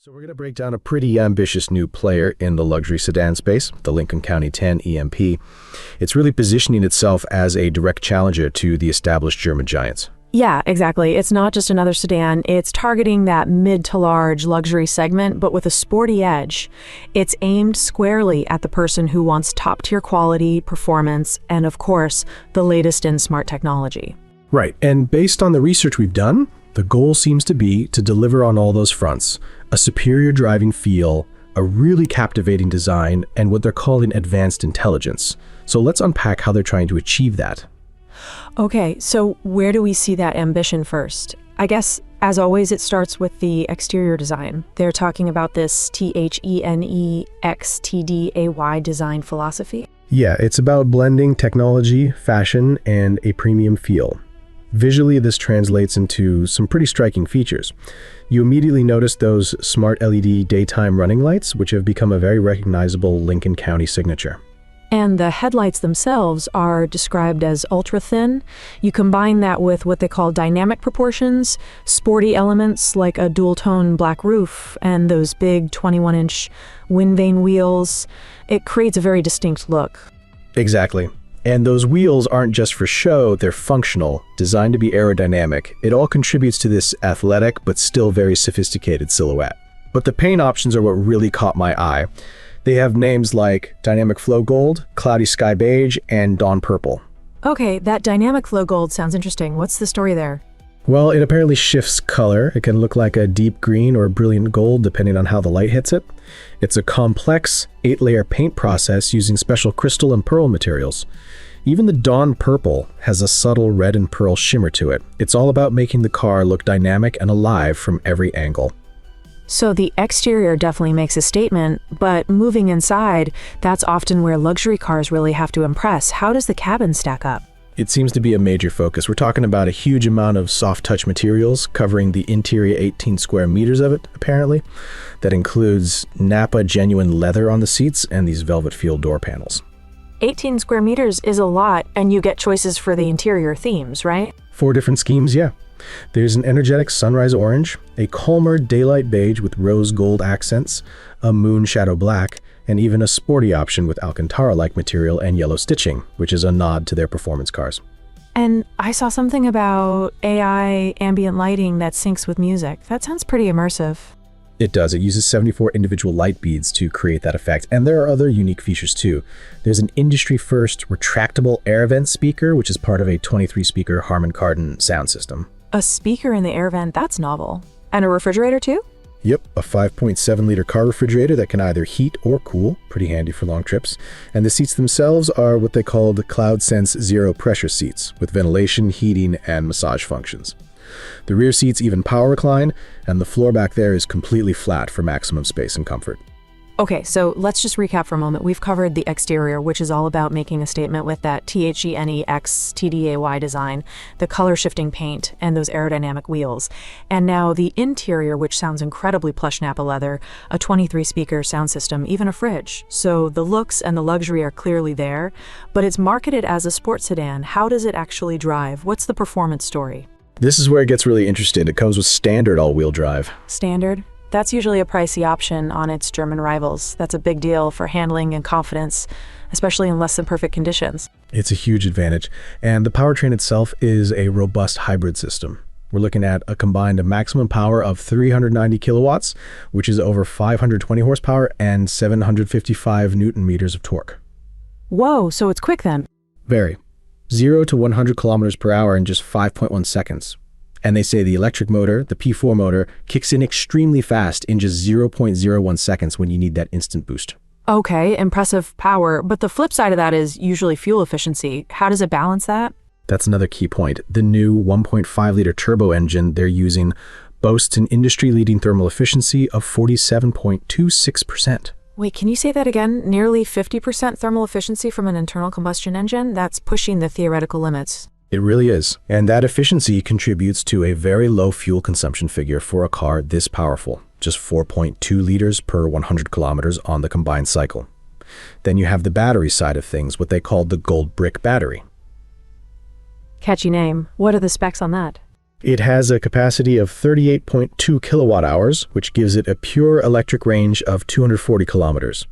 So we're going to break down a pretty ambitious new player in the luxury sedan space, the Lincoln County 10 EMP. It's really positioning itself as a direct challenger to the established German giants. Yeah, exactly. It's not just another sedan. It's targeting that mid to large luxury segment, but with a sporty edge. It's aimed squarely at the person who wants top-tier quality, performance, and of course, the latest in smart technology. Right, and based on the research we've done, the goal seems to be to deliver on all those fronts: a superior driving feel, a really captivating design, and what they're calling advanced intelligence. So let's unpack how they're trying to achieve that. Okay, so where do we see that ambition first? I guess, as always, it starts with the exterior design. They're talking about this THENEXTDAY design philosophy. Yeah, it's about blending technology, fashion, and a premium feel. Visually, this translates into some pretty striking features. You immediately notice those smart LED daytime running lights, which have become a very recognizable Lincoln County signature. And the headlights themselves are described as ultra-thin. You combine that with what they call dynamic proportions, sporty elements like a dual-tone black roof and those big 21-inch wind vane wheels. It creates a very distinct look. Exactly. And those wheels aren't just for show, they're functional, designed to be aerodynamic. It all contributes to this athletic but still very sophisticated silhouette. But the paint options are what really caught my eye. They have names like Dynamic Flow Gold, Cloudy Sky Beige, and Dawn Purple. Okay, that Dynamic Flow Gold sounds interesting. What's the story there? Well, it apparently shifts color. It can look like a deep green or brilliant gold depending on how the light hits it. It's a complex 8-layer paint process using special crystal and pearl materials. Even the Dawn Purple has a subtle red and pearl shimmer to it. It's all about making the car look dynamic and alive from every angle. So the exterior definitely makes a statement, but moving inside, that's often where luxury cars really have to impress. How does the cabin stack up? It seems to be a major focus. We're talking about a huge amount of soft touch materials covering the interior 18 square meters of it, apparently. That includes Napa genuine leather on the seats and these velvet feel door panels. 18 square meters is a lot, and you get choices for the interior themes, right? 4 different schemes, yeah. There's an energetic sunrise orange, a calmer daylight beige with rose gold accents, a moon shadow black, and even a sporty option with Alcantara-like material and yellow stitching, which is a nod to their performance cars. And I saw something about AI ambient lighting that syncs with music. That sounds pretty immersive. It does. It uses 74 individual light beads to create that effect. And there are other unique features too. There's an industry-first retractable air vent speaker, which is part of a 23-speaker Harman Kardon sound system. A speaker in the air vent, that's novel. And a refrigerator too? Yep, a 5.7-liter car refrigerator that can either heat or cool, pretty handy for long trips. And the seats themselves are what they call the CloudSense Zero Pressure seats, with ventilation, heating, and massage functions. The rear seats even power recline, and the floor back there is completely flat for maximum space and comfort. Okay, so let's just recap for a moment. We've covered the exterior, which is all about making a statement with that THENEXTDAY design, the color-shifting paint, and those aerodynamic wheels. And now the interior, which sounds incredibly plush Napa leather, a 23-speaker sound system, even a fridge. So the looks and the luxury are clearly there, but it's marketed as a sports sedan. How does it actually drive? What's the performance story? This is where it gets really interesting. It comes with standard all-wheel drive. Standard? That's usually a pricey option on its German rivals. That's a big deal for handling and confidence, especially in less than perfect conditions. It's a huge advantage. And the powertrain itself is a robust hybrid system. We're looking at a combined maximum power of 390 kilowatts, which is over 520 horsepower and 755 newton meters of torque. Whoa, so it's quick then? Very. 0 to 100 kilometers per hour in just 5.1 seconds. And they say the electric motor, the P4 motor, kicks in extremely fast in just 0.01 seconds when you need that instant boost. Okay, impressive power, but the flip side of that is usually fuel efficiency. How does it balance that? That's another key point. The new 1.5-liter turbo engine they're using boasts an industry-leading thermal efficiency of 47.26%. Wait, can you say that again? Nearly 50% thermal efficiency from an internal combustion engine? That's pushing the theoretical limits. It really is. And that efficiency contributes to a very low fuel consumption figure for a car this powerful, just 4.2 liters per 100 kilometers on the combined cycle. Then you have the battery side of things, what they call the gold brick battery. Catchy name. What are the specs on that? It has a capacity of 38.2 kilowatt hours, which gives it a pure electric range of 240 kilometers.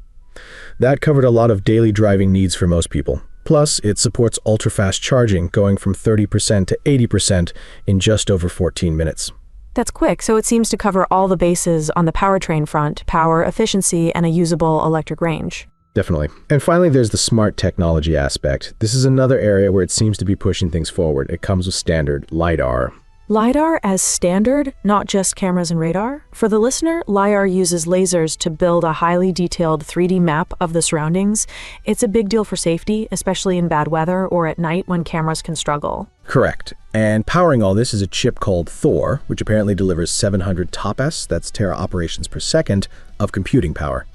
That covered a lot of daily driving needs for most people. Plus, it supports ultra-fast charging, going from 30% to 80% in just over 14 minutes. That's quick, so it seems to cover all the bases on the powertrain front: power, efficiency, and a usable electric range. Definitely. And finally, there's the smart technology aspect. This is another area where it seems to be pushing things forward. It comes with standard LiDAR. LiDAR as standard, not just cameras and radar? For the listener, LiDAR uses lasers to build a highly detailed 3D map of the surroundings. It's a big deal for safety, especially in bad weather or at night when cameras can struggle. Correct. And powering all this is a chip called Thor, which apparently delivers 700 TOPS, that's tera operations per second, of computing power.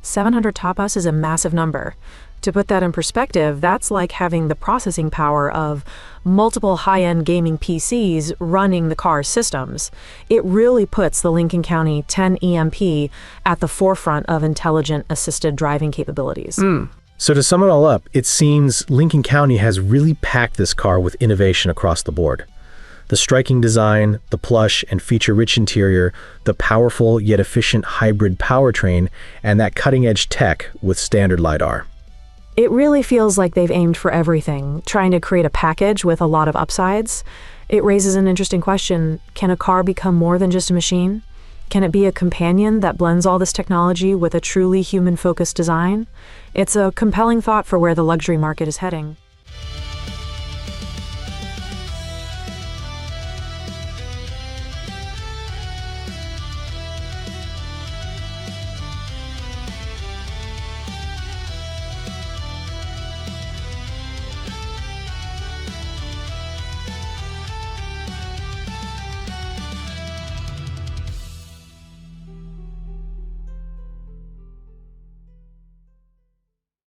700 TOPS is a massive number. To put that in perspective, that's like having the processing power of multiple high-end gaming PCs running the car's systems. It really puts the Lynk Co 10 EMP at the forefront of intelligent assisted driving capabilities. So to sum it all up, it seems Lynk Co has really packed this car with innovation across the board. The striking design, the plush and feature-rich interior, the powerful yet efficient hybrid powertrain, and that cutting-edge tech with standard LiDAR. It really feels like they've aimed for everything, trying to create a package with a lot of upsides. It raises an interesting question: can a car become more than just a machine? Can it be a companion that blends all this technology with a truly human-focused design? It's a compelling thought for where the luxury market is heading.